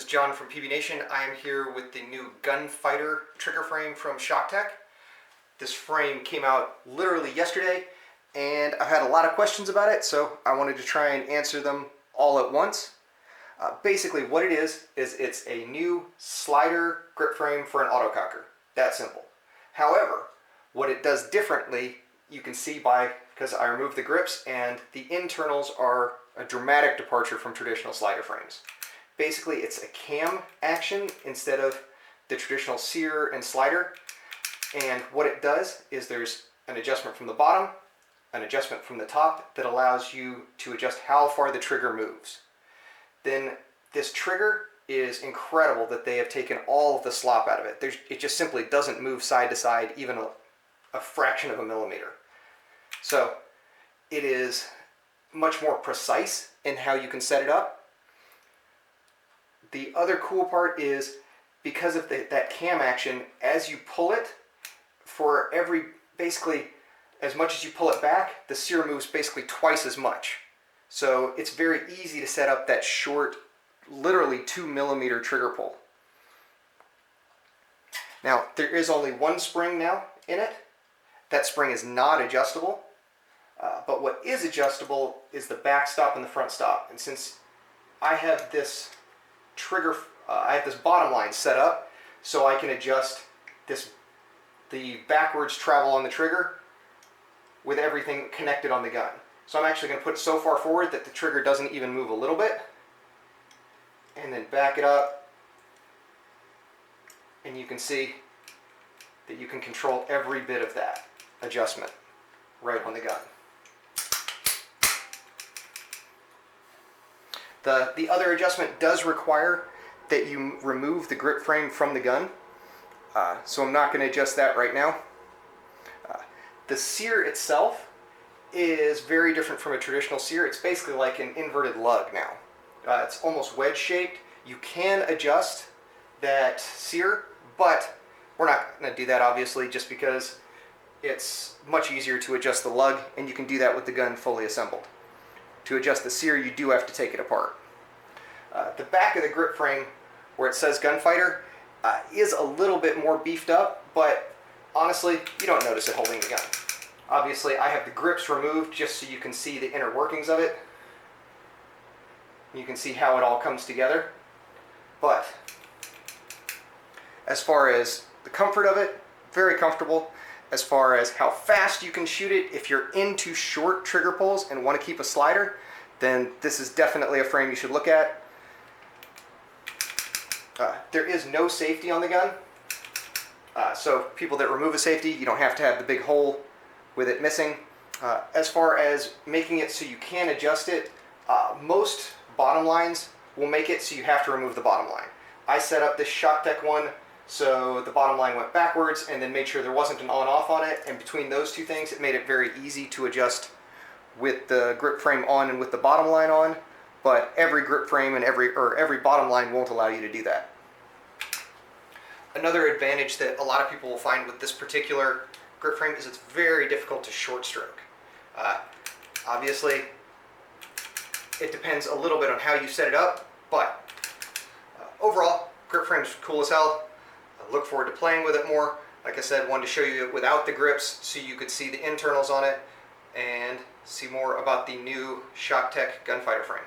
John from PbNation. I am here with the new Gunfighter trigger frame from Shocktech. This frame came out literally yesterday, and I had a lot of questions about it, so I wanted to try and answer them all at once. Basically what it is it's a new slider grip frame for an autococker. That simple. However, what it does differently, you can see because I removed the grips, and the internals are a dramatic departure from traditional slider frames. Basically, it's a cam action instead of the traditional sear and slider. And what it does is there's an adjustment from the bottom, an adjustment from the top that allows you to adjust how far the trigger moves. Then this trigger is incredible that they have taken all of the slop out of it. It just simply doesn't move side to side even a fraction of a millimeter. So it is much more precise in how you can set it up. The other cool part is because of that cam action, as you pull it, for basically as much as you pull it back, the sear moves basically twice as much. So it's very easy to set up that short, literally 2 millimeter trigger pull. Now, there is only one spring now in it. That spring is not adjustable, but what is adjustable is the back stop and the front stop. And since I have this I have this bottom line set up so I can adjust the backwards travel on the trigger with everything connected on the gun. So I'm actually going to put it so far forward that the trigger doesn't even move a little bit, and then back it up, and you can see that you can control every bit of that adjustment right on the gun. The other adjustment does require that you remove the grip frame from the gun, so I'm not going to adjust that right now. The sear itself is very different from a traditional sear. It's basically like an inverted lug now. It's almost wedge shaped. You can adjust that sear, but we're not going to do that obviously, just because it's much easier to adjust the lug, and you can do that with the gun fully assembled. To adjust the sear, you do have to take it apart. The back of the grip frame, where it says Gunfighter, is a little bit more beefed up, but honestly, you don't notice it holding the gun. Obviously, I have the grips removed just so you can see the inner workings of it. You can see how it all comes together. But as far as the comfort of it, very comfortable. As far as how fast you can shoot it, if you're into short trigger pulls and want to keep a slider, then this is definitely a frame you should look at. There is no safety on the gun, so people that remove a safety, you don't have to have the big hole with it missing. As far as making it so you can adjust it, most bottom lines will make it so you have to remove the bottom line. I set up this Shocktech one so the bottom line went backwards, and then made sure there wasn't an on-off on it, and between those two things it made it very easy to adjust with the grip frame on and with the bottom line on, but every grip frame and every bottom line won't allow you to do that. Another advantage that a lot of people will find with this particular grip frame is it's very difficult to short stroke. Obviously it depends a little bit on how you set it up, but overall grip frame's cool as hell. I look forward to playing with it more. Like I said, wanted to show you it without the grips so you could see the internals on it and see more about the new Shocktech Gunfighter frame.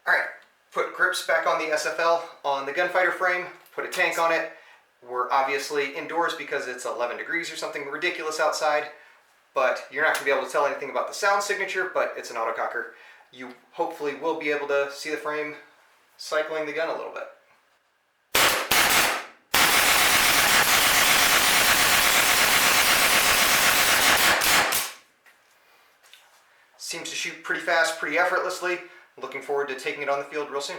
Alright, put grips back on the SFL on the Gunfighter frame, put a tank on it. We're obviously indoors because it's 11 degrees or something ridiculous outside, but you're not going to be able to tell anything about the sound signature, but it's an autococker. You hopefully will be able to see the frame cycling the gun a little bit. Seems to shoot pretty fast, pretty effortlessly. Looking forward to taking it on the field real soon.